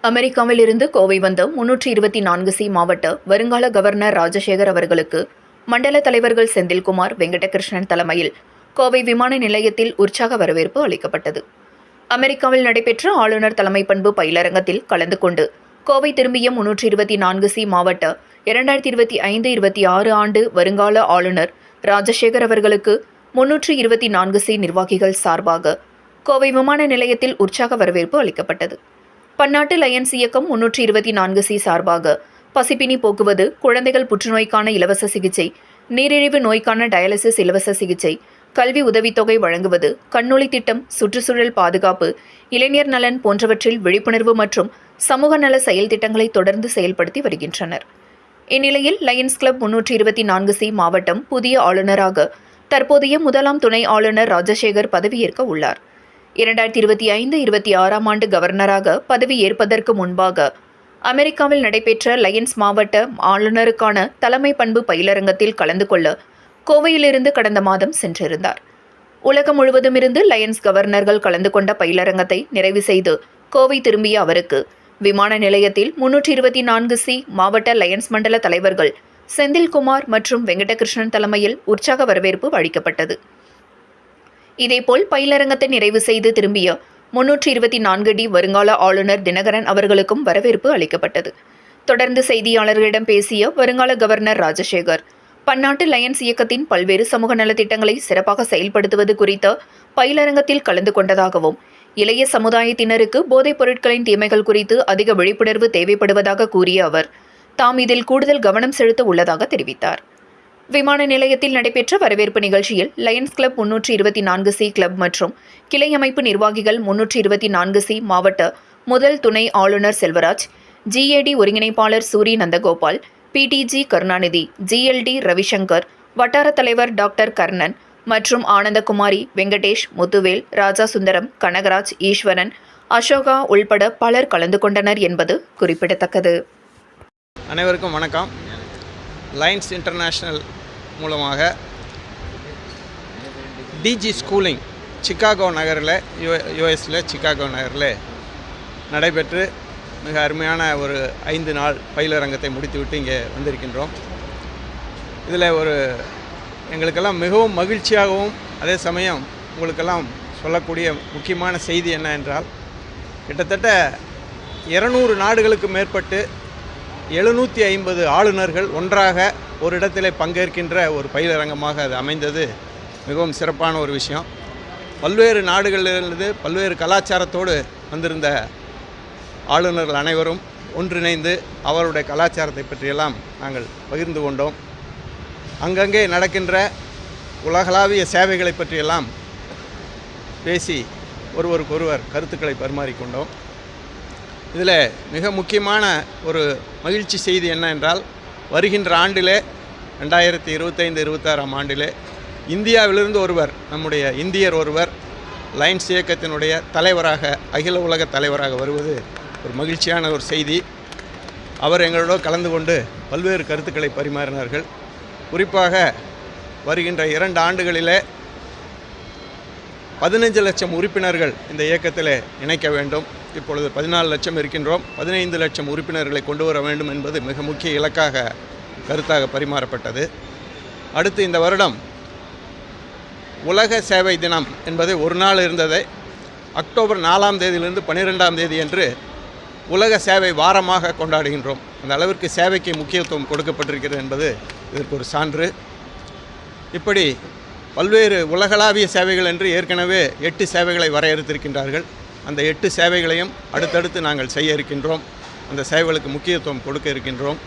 அமெரிக்காவில் இருந்து கோவை வந்த 324C மாவட்ட வருங்கால கவர்னர் ராஜசேகர் அவர்களுக்கு மண்டல தலைவர்கள் செந்தில்குமார், வெங்கடகிருஷ்ணன் தலைமையில் கோவை விமான நிலையத்தில் உற்சாக வரவேற்பு அளிக்கப்பட்டது. அமெரிக்காவில் நடைபெற்ற ஆளுநர் தலைமை பண்பு பயிலரங்கத்தில் கலந்து கொண்டு கோவை திரும்பிய 324C மாவட்ட 2025-26 ஆண்டு வருங்கால ஆளுநர் ராஜசேகர் அவர்களுக்கு 324C நிர்வாகிகள் சார்பாக கோவை விமான நிலையத்தில் உற்சாக வரவேற்பு அளிக்கப்பட்டது. பன்னாட்டு லயன்ஸ் இயக்கம் 324C சார்பாக பசிப்பினி போக்குவது, குழந்தைகள் புற்றுநோய்க்கான இலவச சிகிச்சை, நீரிழிவு நோய்க்கான டயாலிசிஸ் இலவச சிகிச்சை, கல்வி உதவித்தொகை வழங்குவது, கண்ணொளி திட்டம், சுற்றுச்சூழல் பாதுகாப்பு, இளைஞர் நலன் போன்றவற்றில் விழிப்புணர்வு மற்றும் சமூக நல செயல் திட்டங்களை தொடர்ந்து செயல்படுத்தி வருகின்றனர். இந்நிலையில் லயன்ஸ் கிளப் 324C மாவட்டம் புதிய ஆளுநராக தற்போதைய முதலாம் துணை ஆளுநர் ராஜசேகர் பதவியேற்க உள்ளார். 2025-26 ஆண்டு கவர்னராக பதவி ஏற்பதற்கு முன்பாக அமெரிக்காவில் நடைபெற்ற லயன்ஸ் மாவட்ட ஆளுநருக்கான தலைமை பண்பு பயிலரங்கத்தில் கலந்து கொள்ள கோவையிலிருந்து கடந்த மாதம் சென்றிருந்தார். உலகம் முழுவதும் இருந்து லயன்ஸ் கவர்னர்கள் கலந்து கொண்ட பயிலரங்கத்தை நிறைவு செய்து கோவை திரும்பிய அவருக்கு விமான நிலையத்தில் 324C மாவட்ட லயன்ஸ் மண்டல தலைவர்கள் செந்தில்குமார் மற்றும் வெங்கடகிருஷ்ணன் தலைமையில் உற்சாக வரவேற்பு அளிக்கப்பட்டது. இதேபோல் பயிலரங்கத்தை நிறைவு செய்து திரும்பிய 324D வருங்கால ஆளுநர் தினகரன் அவர்களுக்கும் வரவேற்பு அளிக்கப்பட்டது. தொடர்ந்து செய்தியாளர்களிடம் பேசிய வருங்கால கவர்னர் ராஜசேகர், பன்னாட்டு லயன்ஸ் இயக்கத்தின் பல்வேறு சமூக நலத்திட்டங்களை சிறப்பாக செயல்படுத்துவது குறித்த பயிலரங்கத்தில் கலந்து கொண்டதாகவும், இளைய சமுதாயத்தினருக்கு போதைப் பொருட்களின் தீமைகள் குறித்து அதிக விழிப்புணர்வு தேவைப்படுவதாக கூறிய அவர், தாம் இதில் கூடுதல் கவனம் செலுத்த உள்ளதாக தெரிவித்தார். விமான நிலையத்தில் நடைபெற்ற வரவேற்பு நிகழ்ச்சியில் லயன்ஸ் கிளப் 324C கிளப் மற்றும் கிளை அமைப்பு நிர்வாகிகள் 324C மாவட்ட முதல் துணை ஆளுநர் செல்வராஜ், GAD ஒருங்கிணைப்பாளர் சூரி நந்தகோபால், PTG கருணாநிதி, GLD ரவிசங்கர், வட்டார தலைவர் டாக்டர் கர்ணன் மற்றும் ஆனந்தகுமாரி, வெங்கடேஷ், முத்துவேல், ராஜா சுந்தரம், கனகராஜ், ஈஸ்வரன், அசோகா உள்பட பலர் கலந்து கொண்டனர் என்பது குறிப்பிடத்தக்கது. அனைவருக்கும் வணக்கம். லயன்ஸ் இன்டர்நேஷ்னல் மூலமாக DG ஸ்கூலிங் சிகாகோ நகரில் யுஎஸில் சிகாகோ நகரில் நடைபெற்று மிக அருமையான ஒரு 5 நாள் பயிலரங்கத்தை முடித்துவிட்டு இங்கே வந்திருக்கின்றோம். இதில் எங்களுக்கெல்லாம் மிகவும் மகிழ்ச்சியாகவும் அதே சமயம் உங்களுக்கெல்லாம் சொல்லக்கூடிய முக்கியமான செய்தி என்ன என்றால், கிட்டத்தட்ட 200 நாடுகளுக்கு மேற்பட்டு 750 ஆளுநர்கள் ஒன்றாக ஒரு இடத்திலே பங்கேற்கின்ற ஒரு பயிலரங்கமாக அது அமைந்தது மிகவும் சிறப்பான ஒரு விஷயம். பல்வேறு நாடுகளிலிருந்து பல்வேறு கலாச்சாரத்தோடு வந்திருந்த ஆளுநர்கள் அனைவரும் ஒன்றிணைந்து அவருடைய கலாச்சாரத்தை பற்றியெல்லாம் நாங்கள் பகிர்ந்து கொண்டோம். அங்கங்கே நடக்கின்ற உலகளாவிய சேவைகளை பற்றியெல்லாம் பேசி ஒருவருக்கொருவர் கருத்துக்களை பரிமாறிக்கொண்டோம். இதில் மிக முக்கியமான ஒரு மகிழ்ச்சி செய்தி என்ன என்றால், வருகின்ற ஆண்டிலே 2025-26 ஆண்டிலே இந்தியாவிலிருந்து ஒருவர், நம்முடைய இந்தியர் ஒருவர் லயன்ஸ் இயக்கத்தினுடைய தலைவராக, அகில உலக தலைவராக வருவது ஒரு மகிழ்ச்சியான ஒரு செய்தி. அவர் எங்களோட கலந்து கொண்டு பல்வேறு கருத்துக்களை பரிமாறினார்கள். குறிப்பாக வருகின்ற 2 ஆண்டுகளிலே 15 லட்சம் உறுப்பினர்கள் இந்த இயக்கத்தில் இணைக்க வேண்டும். இப்பொழுது 14 லட்சம் இருக்கின்றோம். 15 லட்சம் உறுப்பினர்களை கொண்டு வர வேண்டும் என்பது மிக முக்கிய இலக்காக கருத்தாக பரிமாறப்பட்டது. அடுத்து இந்த வருடம் உலக சேவை தினம் என்பது ஒரு நாள் இருந்ததை அக்டோபர் 4ஆம் தேதியிலிருந்து 12ஆம் தேதி என்று உலக சேவை வாரமாக கொண்டாடுகின்றோம். அந்த அளவிற்கு சேவைக்கு முக்கியத்துவம் கொடுக்கப்பட்டிருக்கிறது என்பது இதற்கு ஒரு சான்று. இப்படி பல்வேறு உலகளாவிய சேவைகள் என்று ஏற்கனவே 8 சேவைகளை வரையறுத்திருக்கின்றார்கள். அந்த 8 சேவைகளையும் அடுத்தடுத்து நாங்கள் செய்ய இருக்கின்றோம். அந்த சேவைகளுக்கு முக்கியத்துவம் கொடுக்க இருக்கின்றோம்.